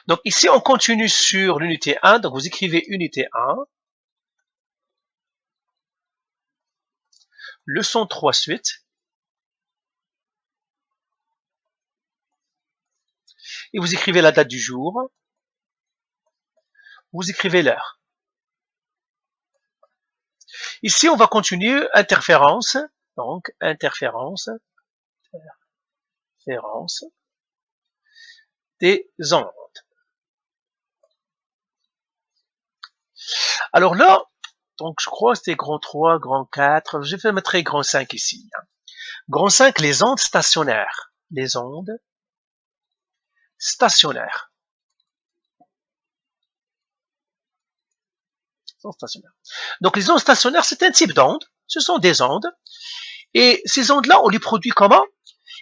Donc ici, on continue sur l'unité 1. Donc vous écrivez unité 1. Leçon 3 suite. Et vous écrivez la date du jour. Vous écrivez l'heure. Ici, on va continuer interférence. Donc, interférence des ondes. Alors là, donc je crois que c'était grand 3, grand 4. Je vais mettre grand 5 ici. Grand 5, les ondes stationnaires. Les ondes stationnaires. Donc les ondes stationnaires, c'est un type d'onde. Ce sont des ondes. Et ces ondes-là, on les produit comment?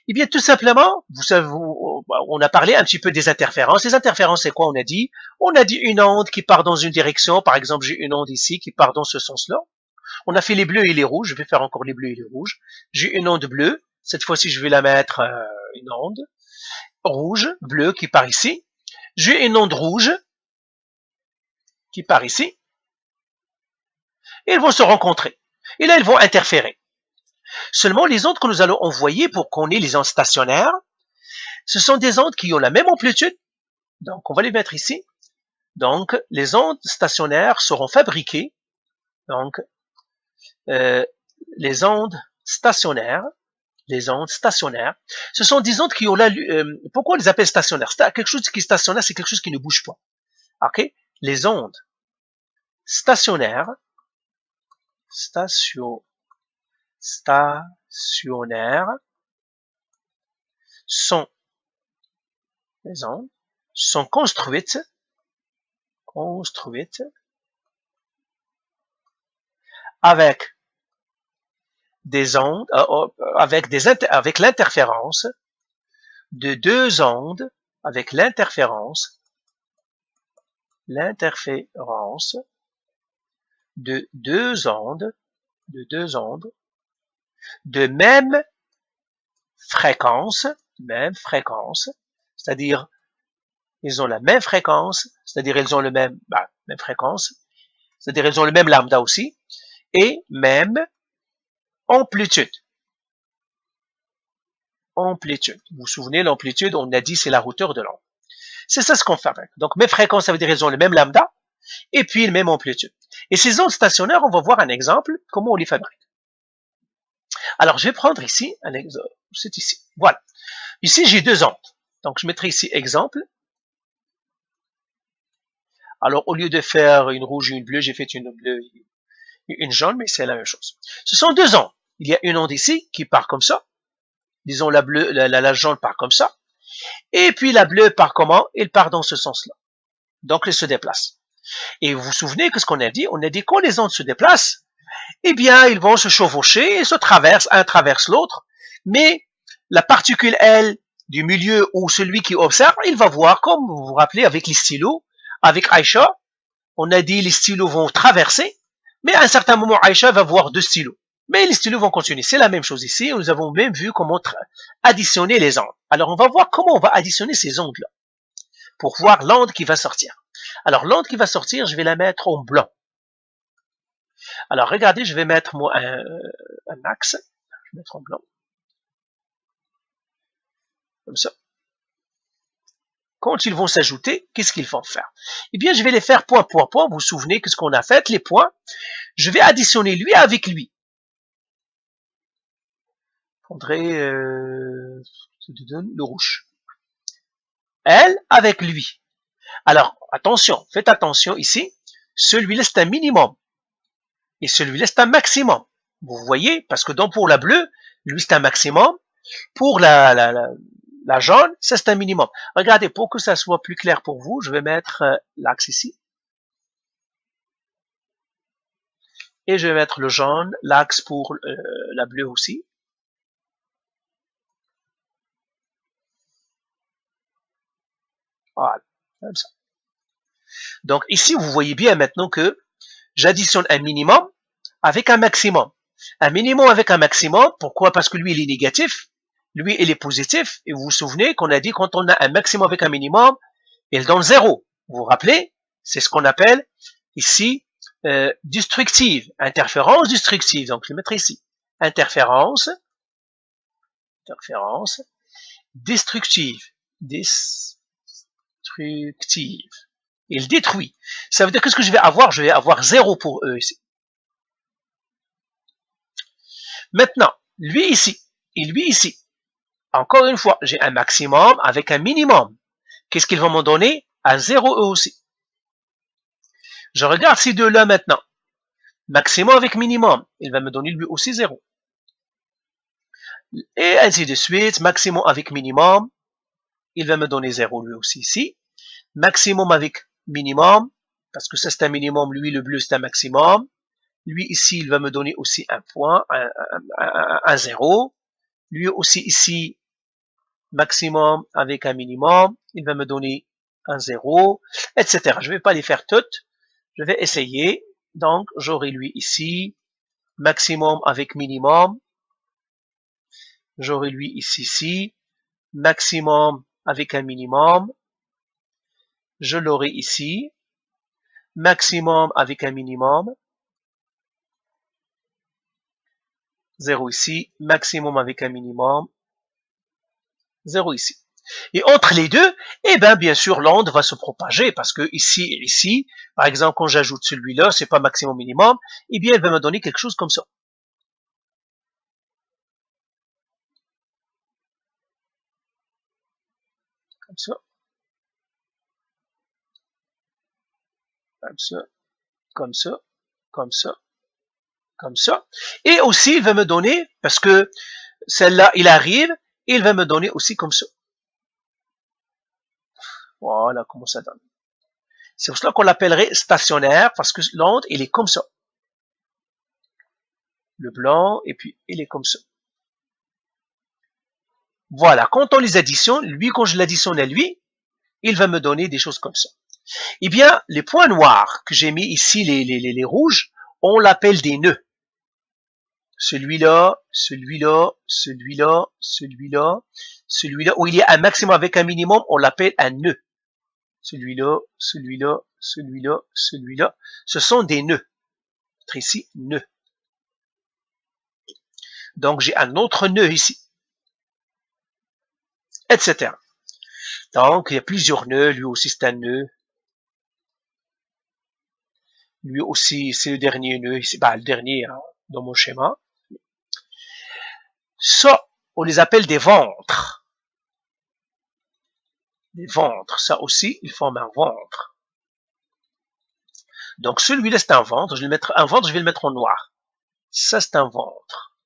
Eh bien, tout simplement, vous savez, on a parlé un petit peu des interférences. Les interférences, c'est quoi? On a dit une onde qui part dans une direction. Par exemple, j'ai une onde ici qui part dans ce sens-là. On a fait les bleus et les rouges. Je vais faire encore les bleus et les rouges. J'ai une onde bleue. Cette fois-ci, je vais la mettre une onde rouge, bleue qui part ici. J'ai une onde rouge qui part ici. Et elles vont se rencontrer. Et là, elles vont interférer. Seulement, les ondes que nous allons envoyer pour qu'on ait les ondes stationnaires, ce sont des ondes qui ont la même amplitude. Donc, on va les mettre ici. Donc, les ondes stationnaires seront fabriquées. Donc, les ondes stationnaires, ce sont des ondes qui ont la... pourquoi on les appelle stationnaires? Quelque chose qui est stationnaire, c'est quelque chose qui ne bouge pas. Ok? Les ondes stationnaires, sont construites avec des ondes, avec l'interférence de deux ondes, avec l'interférence de deux ondes de même fréquence, c'est-à-dire ils ont la même fréquence, c'est-à-dire ils ont le même, même fréquence, c'est-à-dire ils ont le même lambda aussi, et même amplitude. Vous vous souvenez, l'amplitude, on a dit c'est la hauteur de l'onde. C'est ça ce qu'on fait avec. Donc, même fréquence, ça veut dire ils ont le même lambda, et puis le même amplitude. Et ces ondes stationnaires, on va voir un exemple, comment on les fabrique. Alors, je vais prendre ici un exemple. C'est ici. Voilà. Ici, j'ai deux ondes. Donc, je mettrai ici exemple. Alors, au lieu de faire une rouge et une bleue, j'ai fait une bleue et une jaune, mais c'est la même chose. Ce sont deux ondes. Il y a une onde ici qui part comme ça. Disons, la jaune part comme ça. Et puis, la bleue part comment? Elle part dans ce sens-là. Donc, elle se déplace. Et vous vous souvenez que ce qu'on a dit? On a dit quand les ondes se déplacent, eh bien, ils vont se chevaucher et se traversent, un traverse l'autre. Mais la particule L du milieu ou celui qui observe, il va voir, comme vous vous rappelez avec les stylos, avec Aïcha, on a dit les stylos vont traverser, mais à un certain moment, Aïcha va voir deux stylos. Mais les stylos vont continuer. C'est la même chose ici. Nous avons même vu comment additionner les ondes. Alors, on va voir comment on va additionner ces ondes-là pour voir l'onde qui va sortir. Alors, l'onde qui va sortir, je vais la mettre en blanc. Alors, regardez, je vais mettre moi un axe. Je vais mettre en blanc. Comme ça. Quand ils vont s'ajouter, qu'est-ce qu'ils vont faire? Eh bien, je vais les faire point, point, point. Vous vous souvenez que ce qu'on a fait, les points, je vais additionner lui avec lui. Je prendrai le rouge. Elle avec lui. Alors, attention, faites attention ici. Celui-là, c'est un minimum. Et celui-là, c'est un maximum. Vous voyez? Parce que pour la bleue, lui, c'est un maximum. Pour la jaune, ça, c'est un minimum. Regardez, pour que ça soit plus clair pour vous, je vais mettre l'axe ici. Et je vais mettre le jaune, l'axe pour la bleue aussi. Voilà, comme ça. Donc ici, vous voyez bien maintenant que j'additionne un minimum avec un maximum. Un minimum avec un maximum, pourquoi? Parce que lui, il est négatif, lui, il est positif, et vous vous souvenez qu'on a dit quand on a un maximum avec un minimum, il donne 0. Vous vous rappelez? C'est ce qu'on appelle ici destructive, interférence destructive. Donc, je vais mettre ici interférence destructive. Il détruit. Ça veut dire qu'est-ce que je vais avoir? Je vais avoir 0 pour eux ici. Maintenant, lui ici et lui ici. Encore une fois, j'ai un maximum avec un minimum. Qu'est-ce qu'ils vont me donner? Un 0 eux aussi. Je regarde ces deux-là maintenant. Maximum avec minimum. Il va me donner lui aussi 0. Et ainsi de suite. Maximum avec minimum. Il va me donner 0 lui aussi ici. Maximum avec minimum. Parce que ça c'est un minimum. Lui le bleu c'est un maximum. Lui ici il va me donner aussi un point. Un 0. Lui aussi ici. Maximum avec un minimum. Il va me donner un 0. Etc. Je ne vais pas les faire toutes. Je vais essayer. Donc, j'aurai lui ici, maximum avec minimum. J'aurai lui ici, maximum avec un minimum. Je l'aurai ici, maximum avec un minimum. 0 ici, maximum avec un minimum. 0 ici. Et entre les deux, eh ben, bien sûr, l'onde va se propager parce que ici et ici, par exemple, quand j'ajoute celui-là, c'est pas maximum minimum, eh bien, elle va me donner quelque chose comme ça. Comme ça. Comme ça. Comme ça. Comme ça. Comme ça. Et aussi, il va me donner, parce que celle-là, il arrive, et il va me donner aussi comme ça. Voilà comment ça donne. C'est pour cela qu'on l'appellerait stationnaire, parce que l'onde, il est comme ça. Le blanc, et puis il est comme ça. Voilà, quand on les additionne, lui, quand je l'additionne à lui, il va me donner des choses comme ça. Eh bien, les points noirs que j'ai mis ici, les rouges, on l'appelle des nœuds. Celui-là, celui-là, celui-là, celui-là, celui-là, où il y a un maximum avec un minimum, on l'appelle un nœud. Celui-là, celui-là, celui-là, celui-là. Ce sont des nœuds. Ici, nœud. Donc, j'ai un autre nœud ici. Etc. Donc, il y a plusieurs nœuds. Lui aussi, c'est un nœud. Lui aussi, c'est le dernier nœud. Ici, bah, le dernier hein, dans mon schéma. Ça, on les appelle des ventres. Des ventres. Ça aussi, ils forment un ventre. Donc, celui-là, c'est un ventre. Je vais le mettre, un ventre, je vais le mettre en noir. Ça, c'est un ventre.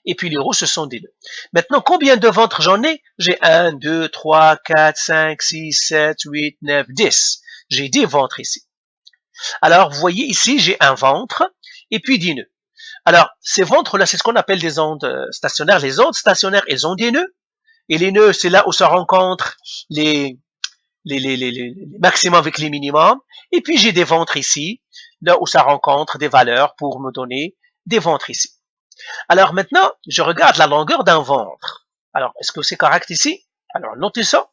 Et puis les rouges, ce sont des nœuds. Maintenant, combien de ventres j'en ai? J'ai 1, 2, 3, 4, 5, 6, 7, 8, 9, 10. J'ai 10 ventres ici. Alors, vous voyez ici, j'ai un ventre et puis 10 nœuds. Alors, ces ventres-là, c'est ce qu'on appelle des ondes stationnaires. Les ondes stationnaires, elles ont des nœuds. Et les nœuds, c'est là où se rencontrent les maximums avec les minimums. Et puis, j'ai des ventres ici, là où ça rencontre des valeurs pour me donner des ventres ici. Alors maintenant, je regarde la longueur d'un ventre. Alors, est-ce que c'est correct ici? Alors, notez ça.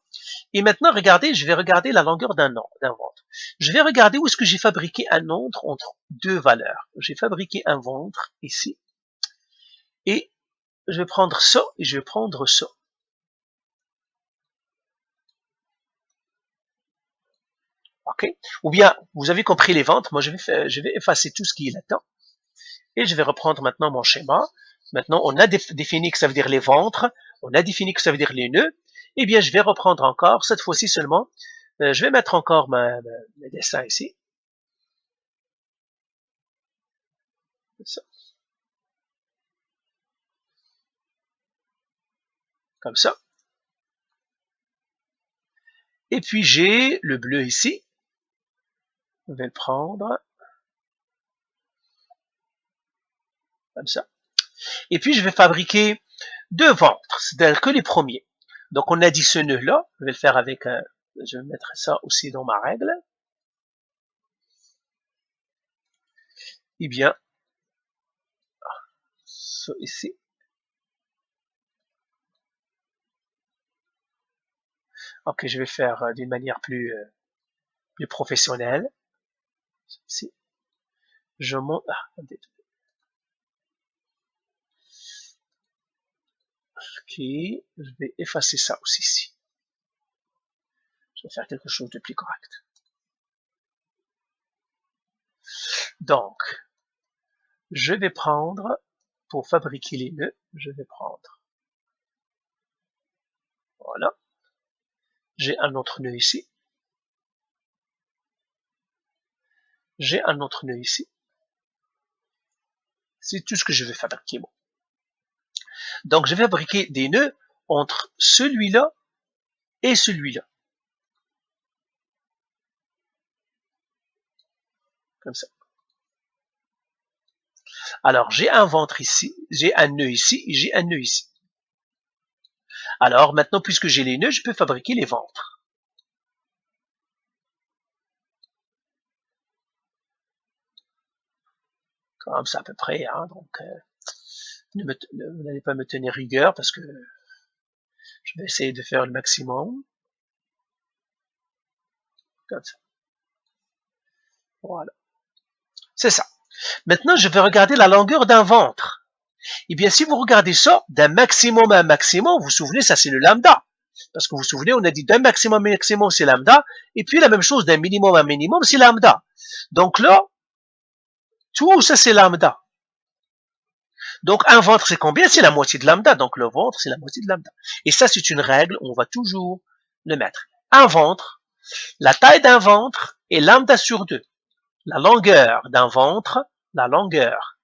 Et maintenant, regardez, je vais regarder la longueur d'un ventre. Je vais regarder où est-ce que j'ai fabriqué un ventre entre deux valeurs. J'ai fabriqué un ventre ici. Et je vais prendre ça et je vais prendre ça. OK? Ou bien, vous avez compris les ventres. Moi, je vais effacer tout ce qui est là-dedans. Et je vais reprendre maintenant mon schéma. Maintenant, on a défini que ça veut dire les ventres. On a défini que ça veut dire les nœuds. Eh bien, je vais reprendre encore, cette fois-ci seulement. Je vais mettre encore mes dessins ici. Ça. Comme ça. Et puis, j'ai le bleu ici. Je vais le prendre. Comme ça. Et puis, je vais fabriquer deux ventres. C'est-à-dire que les premiers. Donc, on a dit ce nœud-là. Je vais le faire avec un... Je vais mettre ça aussi dans ma règle. Eh bien, ça ici. Ok, je vais faire d'une manière plus professionnelle. Ici, je monte. Ah, attendez. Ok, je vais effacer ça aussi ici. Je vais faire quelque chose de plus correct. Donc, je vais prendre, pour fabriquer les nœuds, je vais prendre, voilà, j'ai un autre nœud ici, j'ai un autre nœud ici, c'est tout ce que je vais fabriquer. Bon. Donc, je vais fabriquer des nœuds entre celui-là et celui-là. Comme ça. Alors, j'ai un ventre ici, j'ai un nœud ici, et j'ai un nœud ici. Alors, maintenant, puisque j'ai les nœuds, je peux fabriquer les ventres. Comme ça à peu près, hein, donc vous n'allez pas me tenir rigueur parce que je vais essayer de faire le maximum. Comme ça. Voilà. C'est ça. Maintenant, je vais regarder la longueur d'un ventre. Eh bien, si vous regardez ça, d'un maximum à un maximum, vous vous souvenez, ça c'est le lambda. Parce que vous vous souvenez, on a dit d'un maximum à un maximum, c'est lambda. Et puis la même chose d'un minimum à un minimum, c'est lambda. Donc là, tout ça c'est lambda. Donc un ventre c'est combien? C'est la moitié de lambda. Donc le ventre c'est la moitié de lambda. Et ça c'est une règle, on va toujours le mettre. Un ventre, la taille d'un ventre est lambda sur 2. La longueur d'un ventre, la longueur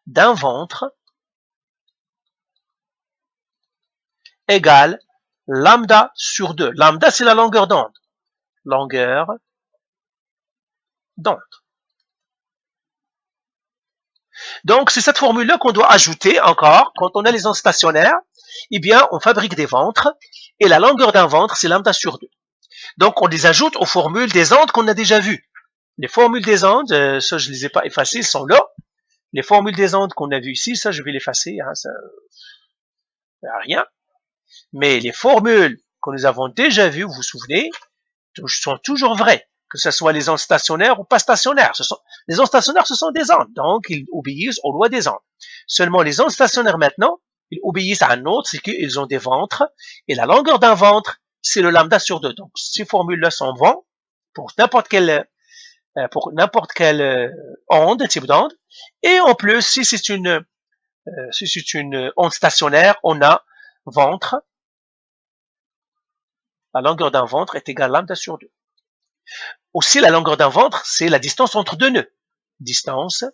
d'un ventre égale lambda sur 2. Lambda c'est la longueur d'onde. Longueur d'onde. Donc, c'est cette formule-là qu'on doit ajouter encore quand on a les ondes stationnaires. Eh bien, on fabrique des ventres et la longueur d'un ventre, c'est lambda sur 2. Donc, on les ajoute aux formules des ondes qu'on a déjà vues. Les formules des ondes, ça, je ne les ai pas effacées, sont là. Les formules des ondes qu'on a vues ici, ça, je vais l'effacer, hein, ça rien. Mais les formules que nous avons déjà vues, vous vous souvenez, sont toujours vraies. Que ce soit les ondes stationnaires ou pas stationnaires. Les ondes stationnaires, ce sont des ondes, donc ils obéissent aux lois des ondes. Seulement les ondes stationnaires maintenant, ils obéissent à un autre, c'est qu'ils ont des ventres, et la longueur d'un ventre, c'est le lambda sur 2. Donc ces formules-là sont vraies pour n'importe quelle onde, type d'onde. Et en plus, si c'est une onde stationnaire, on a ventre, la longueur d'un ventre est égale à lambda sur 2. Aussi, la longueur d'un ventre, c'est la distance entre deux nœuds. Distance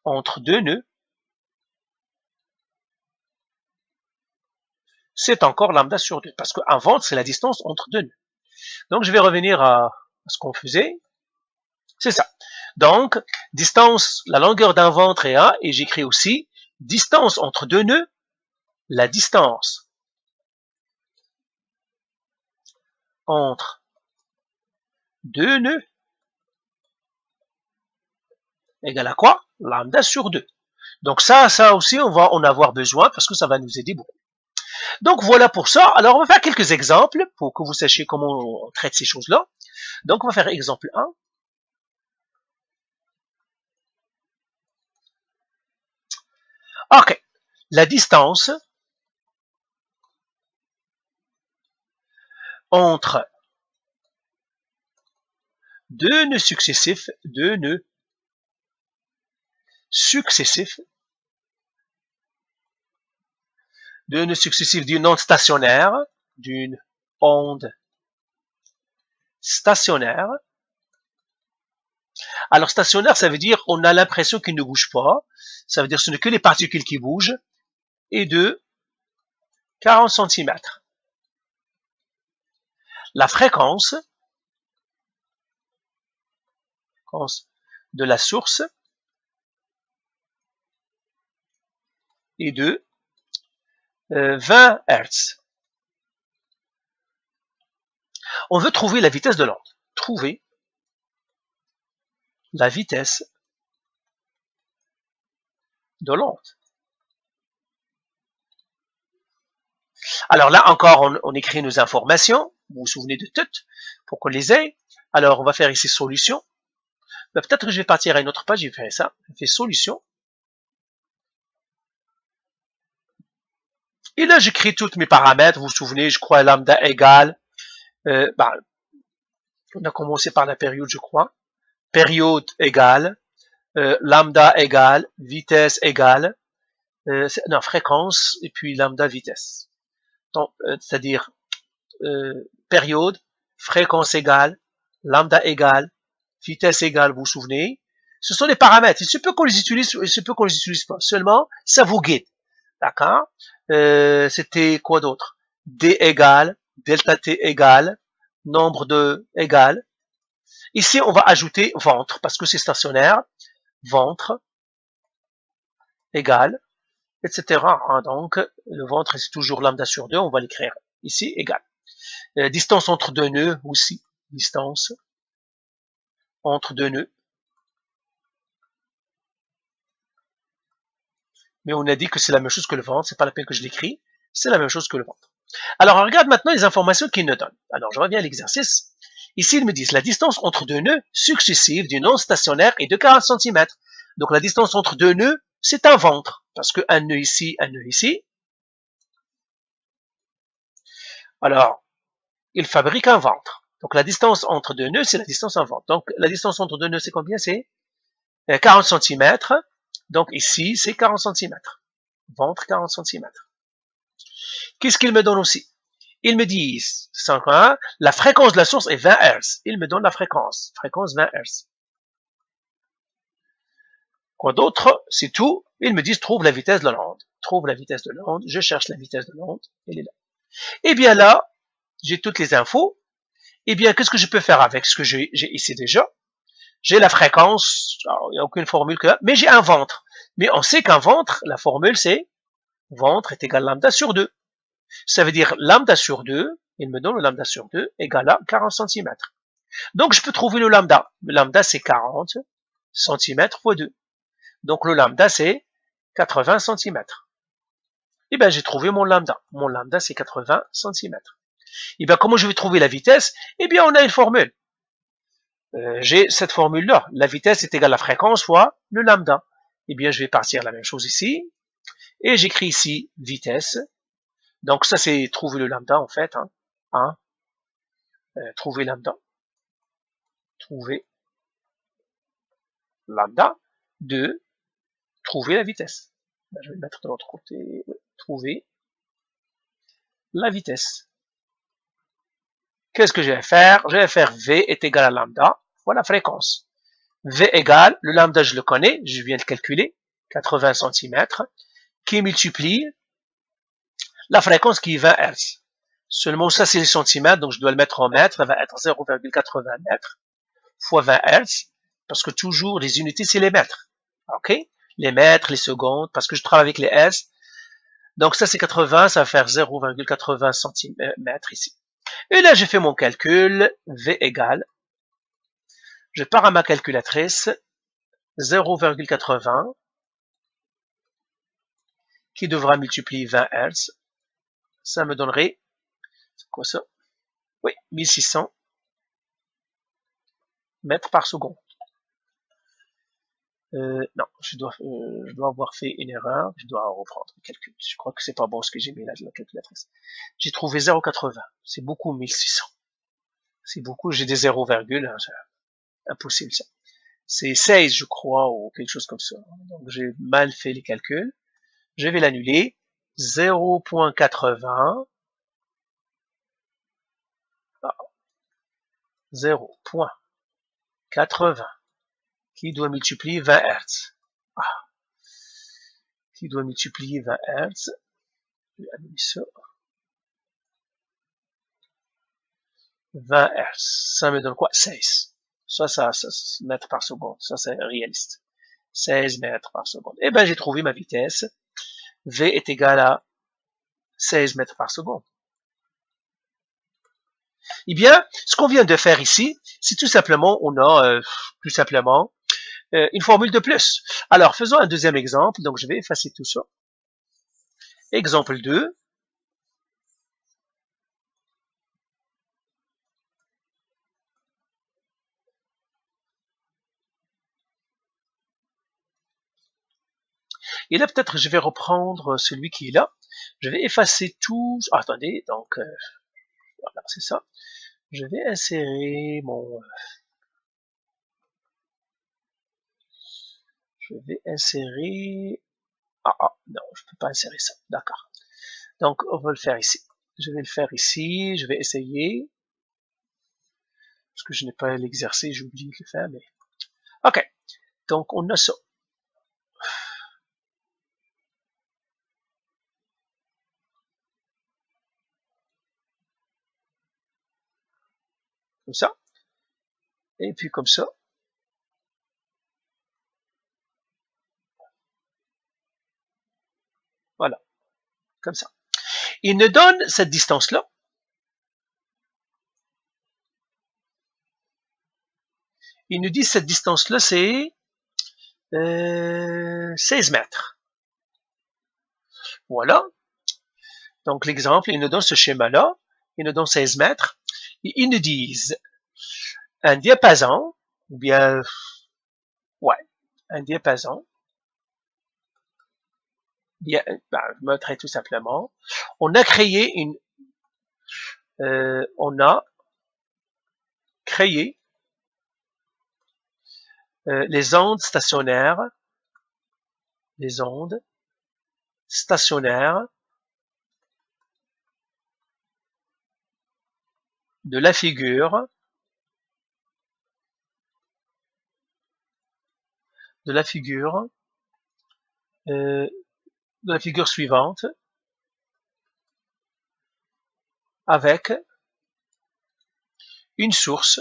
entre deux nœuds, c'est encore lambda sur 2, parce qu'un ventre, c'est la distance entre deux nœuds. Donc, je vais revenir à ce qu'on faisait. C'est ça. Donc, distance, la longueur d'un ventre est A, et j'écris aussi distance entre deux nœuds, la distance entre deux nœuds égale à quoi? Lambda sur 2. Donc ça aussi, on va en avoir besoin parce que ça va nous aider beaucoup. Donc voilà pour ça. Alors on va faire quelques exemples pour que vous sachiez comment on traite ces choses-là. Donc on va faire exemple 1. Ok. La distance entre deux nœuds successifs d'une onde stationnaire, Alors stationnaire, ça veut dire on a l'impression qu'il ne bouge pas. Ça veut dire que ce n'est que les particules qui bougent. Et de 40 cm. La fréquence de la source est de 20 Hz. On veut trouver la vitesse de l'onde. Trouver la vitesse de l'onde. Alors là encore, on écrit nos informations. Vous vous souvenez de toutes pour qu'on les ait. Alors on va faire ici solution. Ben, peut-être que je vais partir à une autre page. Je vais faire ça. Je fais solution. Et là, j'écris tous mes paramètres. Vous vous souvenez, je crois lambda égale. Ben, on a commencé par la période, je crois. Période égale. Lambda égale. Vitesse égale. Non, fréquence et puis lambda vitesse. C'est-à-dire période, fréquence égale, lambda égale, vitesse égale, vous vous souvenez. Ce sont des paramètres. Il se peut qu'on les utilise, il se peut qu'on les utilise pas. Seulement, ça vous guide. D'accord? C'était quoi d'autre? D égale, delta T égale, nombre de égale. Ici, on va ajouter ventre, parce que c'est stationnaire. Ventre égale, etc. Donc, le ventre, c'est toujours lambda sur 2. On va l'écrire ici, égale. Distance entre deux nœuds aussi. Distance entre deux nœuds. Mais on a dit que c'est la même chose que le ventre. C'est pas la peine que je l'écris. C'est la même chose que le ventre. Alors, on regarde maintenant les informations qu'il nous donne. Alors, je reviens à l'exercice. Ici, ils me disent la distance entre deux nœuds successifs d'une onde stationnaire est de 40 cm. Donc, la distance entre deux nœuds, c'est un ventre. Parce que un nœud ici, un nœud ici. Alors, il fabrique un ventre. Donc, la distance entre deux nœuds, c'est la distance en ventre. Donc, la distance entre deux nœuds, c'est combien? C'est 40 cm. Donc, ici, c'est 40 cm. Ventre, 40 cm. Qu'est-ce qu'il me donne aussi? Ils me disent, la fréquence de la source est 20 Hz. Il me donne la fréquence. Fréquence 20 Hz. Quoi d'autre? C'est tout. Ils me disent, trouve la vitesse de l'onde. Trouve la vitesse de l'onde. Je cherche la vitesse de l'onde. Elle est là. Et bien là, j'ai toutes les infos. Eh bien, qu'est-ce que je peux faire avec ce que j'ai ici déjà? J'ai la fréquence, il n'y a aucune formule que là, mais j'ai un ventre. Mais on sait qu'un ventre, la formule c'est ventre est égal à lambda sur 2. Ça veut dire lambda sur 2, il me donne le lambda sur 2 égal à 40 cm. Donc je peux trouver le lambda. Le lambda c'est 40 cm fois 2. Donc le lambda c'est 80 cm. Et bien j'ai trouvé mon lambda. Mon lambda c'est 80 cm. Et bien comment je vais trouver la vitesse? Eh bien on a une formule. J'ai cette formule-là. La vitesse est égale à la fréquence fois le lambda. Eh bien, je vais partir la même chose ici. Et j'écris ici vitesse. Donc, ça, c'est trouver le lambda, en fait. Trouver lambda. Trouver lambda. 2. Trouver la vitesse. Ben, je vais le mettre de l'autre côté. Trouver la vitesse. Qu'est-ce que je vais faire? Je vais faire V est égal à lambda fois la fréquence. V égale, le lambda je le connais, je viens de calculer, 80 cm, qui multiplie la fréquence qui est 20 Hz. Seulement ça c'est les centimètres, donc je dois le mettre en mètres, ça va être 0,80 mètres fois 20 Hz, parce que toujours les unités c'est les mètres. Ok? Les mètres, les secondes, parce que je travaille avec les S. Donc ça c'est 80, ça va faire 0,80 cm ici. Et là j'ai fait mon calcul, V égale, je pars à ma calculatrice, 0,80 qui devra multiplier 20 Hz. Ça me donnerait, c'est quoi ça? Oui, 1600 mètres par seconde. Non, je dois avoir fait une erreur. Je dois reprendre le calcul. Je crois que c'est pas bon ce que j'ai mis là de la calculatrice. J'ai trouvé 0,80. C'est beaucoup 1600. C'est beaucoup. J'ai des 0, impossible ça. C'est 16 je crois ou quelque chose comme ça. Donc j'ai mal fait les calculs. Je vais l'annuler. 0,80. 0,80 qui doit multiplier 20 Hz. Qui doit multiplier 20 Hz. Je vais annuler ça. 20 Hz. Ça me donne quoi? 16. Ça, mètres par seconde. Ça, c'est réaliste. 16 mètres par seconde. Eh ben, j'ai trouvé ma vitesse. V est égal à 16 mètres par seconde. Eh bien, ce qu'on vient de faire ici, c'est tout simplement, on a tout simplement une formule de plus. Alors, faisons un deuxième exemple. Donc, je vais effacer tout ça. Exemple 2. Et là, peut-être, je vais reprendre celui qui est là. Je vais effacer tout. Ah, attendez, donc, voilà, c'est ça. Je vais insérer mon... Je vais insérer... non, je peux pas insérer ça. D'accord. Donc, on va le faire ici. Je vais le faire ici. Je vais essayer. Parce que je n'ai pas l'exercer, j'ai oublié de le faire, mais... OK. Donc, on a ça. Comme ça. Et puis comme ça. Voilà. Comme ça. Il nous donne cette distance-là. Il nous dit cette distance-là, c'est 16 mètres. Voilà. Donc l'exemple, il nous donne ce schéma-là. Il nous donne 16 mètres. Et ils nous disent un diapason, ou bien, ouais, un diapason. Bien, ben, je mettrai tout simplement. On a créé les ondes stationnaires, de la figure suivante avec une source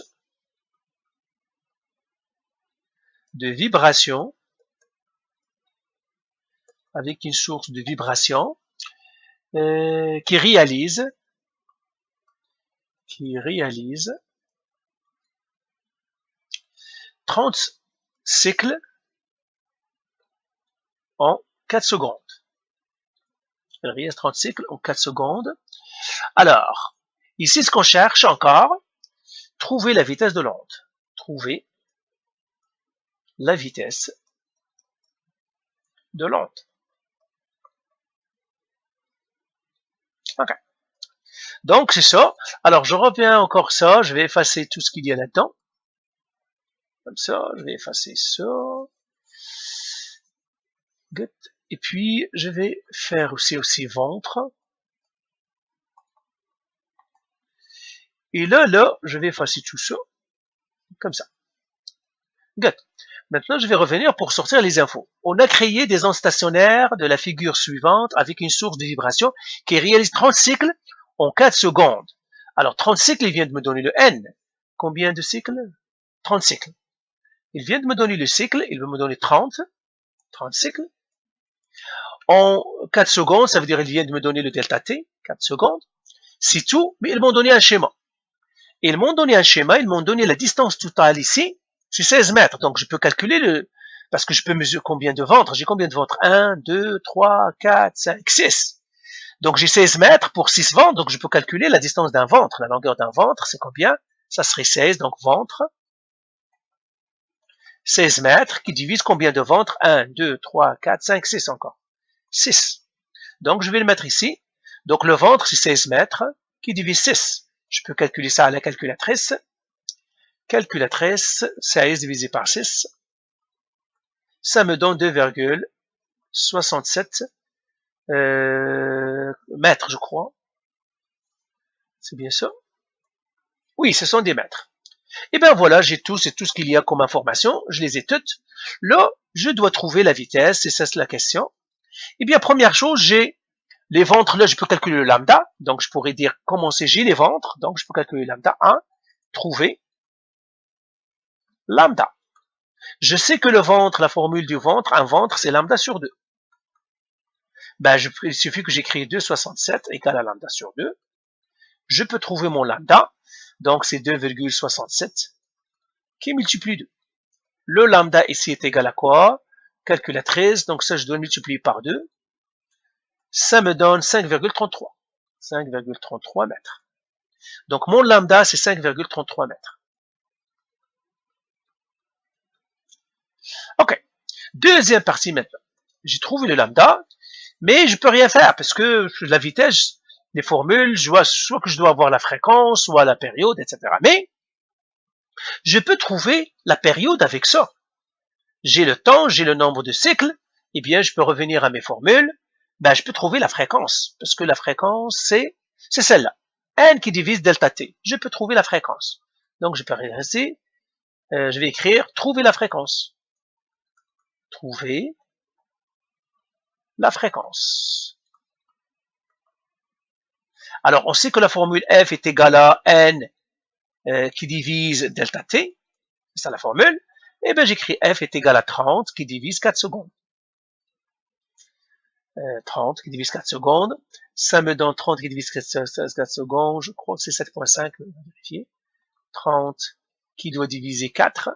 de vibration qui réalise 30 cycles en 4 secondes. Elle réalise 30 cycles en 4 secondes. Alors, ici, ce qu'on cherche encore, trouver la vitesse de l'onde. Trouver la vitesse de l'onde. OK. Donc, c'est ça. Alors, je reviens encore ça. Je vais effacer tout ce qu'il y a là-dedans. Comme ça, je vais effacer ça. Good. Et puis, je vais faire aussi ventre. Et là, je vais effacer tout ça. Comme ça. Good. Maintenant, je vais revenir pour sortir les infos. On a créé des ondes stationnaires de la figure suivante avec une source de vibration qui réalise 30 cycles en 4 secondes. Alors, 30 cycles, il vient de me donner le N. Combien de cycles? 30 cycles. Il vient de me donner le cycle, il va me donner 30 cycles. En 4 secondes, ça veut dire qu'il vient de me donner le delta T, 4 secondes. C'est tout, mais ils m'ont donné un schéma. Ils m'ont donné un schéma, ils m'ont donné la distance totale ici, c'est 16 mètres. Donc je peux calculer parce que je peux mesurer combien de ventres. J'ai combien de ventres? 1, 2, 3, 4, 5, 6. Donc j'ai 16 mètres pour 6 ventres, donc je peux calculer la distance d'un ventre. La longueur d'un ventre, c'est combien? Ça serait 16, donc ventre. 16 mètres qui divise combien de ventres? 1, 2, 3, 4, 5, 6 encore. 6. Donc je vais le mettre ici. Donc le ventre, c'est 16 mètres qui divise 6. Je peux calculer ça à la calculatrice. Calculatrice, 16 divisé par 6. Ça me donne 2,67 mètres, je crois. C'est bien ça? Oui, ce sont des mètres. Et bien voilà, j'ai tout, c'est tout ce qu'il y a comme information. Je les ai toutes. Là, je dois trouver la vitesse, et ça c'est la question. Eh bien, première chose, j'ai les ventres, là, je peux calculer le lambda. Donc, je pourrais dire comment c'est, j'ai les ventres. Donc, je peux calculer le lambda 1, trouver lambda. Je sais que le ventre, la formule du ventre, un ventre, c'est lambda sur 2. Ben, il suffit que j'écris 2,67 égale à lambda sur 2. Je peux trouver mon lambda. Donc, c'est 2,67 qui multiplie 2. Le lambda ici est égal à quoi? Calculatrice. Donc, ça, je dois le multiplier par 2. Ça me donne 5,33. 5,33 mètres. Donc, mon lambda, c'est 5,33 mètres. OK. Deuxième partie maintenant. j'ai trouvé le lambda, mais je peux rien faire parce que la vitesse, les formules, je vois soit que je dois avoir la fréquence, soit la période, etc. Mais je peux trouver la période avec ça. J'ai le temps, j'ai le nombre de cycles, eh bien je peux revenir à mes formules, ben je peux trouver la fréquence, parce que la fréquence c'est celle-là, n qui divise delta t. Je peux trouver la fréquence. Donc je peux rester, je vais écrire trouver la fréquence. Trouver la fréquence. Alors on sait que la formule f est égale à n qui divise delta t, c'est ça la formule. Et bien j'écris f est égal à 30 qui divise 4 secondes. 30 qui divise 4 secondes, ça me donne 30 qui divise 4 secondes, je crois que c'est 7.5, on va vérifier. 30 qui doit diviser 4,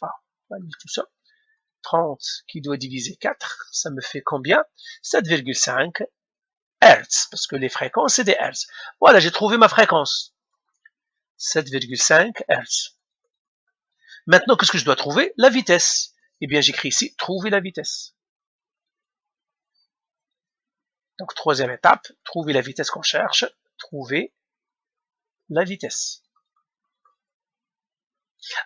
on va lire tout ça. 30 qui doit diviser 4, ça me fait combien? 7,5 Hz, parce que les fréquences c'est des Hz. Voilà, j'ai trouvé ma fréquence. 7,5 Hz. Maintenant, qu'est-ce que je dois trouver? La vitesse. Eh bien, j'écris ici, trouver la vitesse. Donc, troisième étape, trouver la vitesse qu'on cherche. Trouver la vitesse.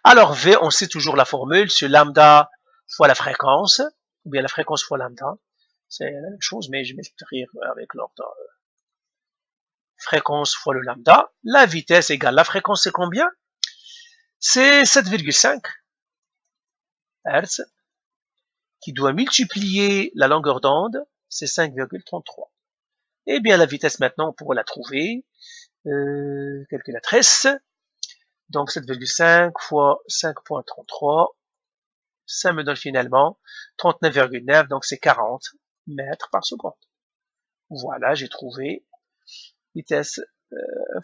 Alors, V, on sait toujours la formule, c'est lambda fois la fréquence, ou bien la fréquence fois lambda. C'est la même chose, mais je vais l'écrire avec l'ordre. Fréquence fois le lambda. La vitesse égale la fréquence, c'est combien? C'est 7,5 Hz, qui doit multiplier la longueur d'onde, c'est 5,33. Eh bien, la vitesse maintenant, on pourra la trouver. Calculatrice. Donc, 7,5 fois 5,33, ça me donne finalement 39,9, donc c'est 40 mètres par seconde. Voilà, j'ai trouvé vitesse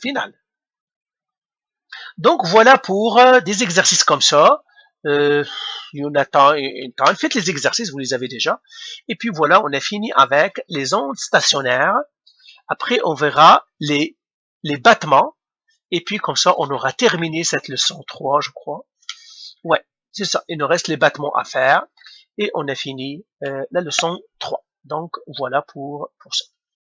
finale. Donc, voilà pour des exercices comme ça. Jonathan et Tan, faites les exercices, vous les avez déjà. Et puis voilà, on a fini avec les ondes stationnaires. Après, on verra les battements. Et puis, comme ça, on aura terminé cette leçon 3, je crois. Ouais, c'est ça. Il nous reste les battements à faire. Et on a fini la leçon 3. Donc, voilà pour ça.